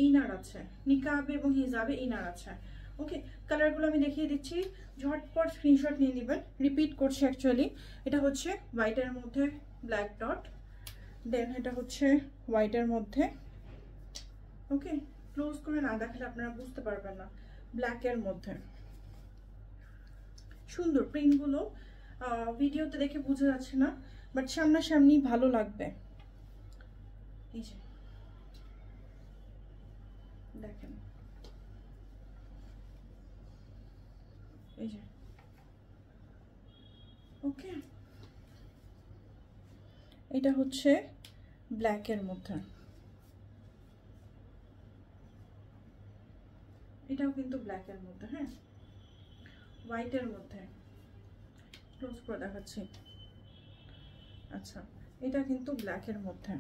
Inner আছে, নিকাব এবং হিজাবে inner আছে। ওকে, কালারগুলো আমি দেখিয়ে দিচ্ছি, ঝটপট স্ক্রিনশট নিয়ে নেবেন। রিপিট করছি অ্যাকচুয়ালি, এটা হচ্ছে হোয়াইটের মধ্যে ব্ল্যাক ডট, দেন এটা হচ্ছে হোয়াইটের মধ্যে, ওকে ক্লোজ করে না দেখালে আপনারা বুঝতে পারবেন না, ব্ল্যাকের মধ্যে। সুন্দর প্রিন্টগুলো, ভিডিওতে দেখে বোঝা যাচ্ছে না, বাট সামনাসামনি ভালো লাগবে। এই যে দেখেন, এই যে ওকে, এটা হচ্ছে ব্ল্যাকের মধ্যে, এটাও কিন্তু ব্ল্যাকের মধ্যে, হ্যাঁ হোয়াইটের মধ্যে, ক্লোজ করে দেখাচ্ছি। আচ্ছা, এটা কিন্তু ব্ল্যাকের মধ্যে।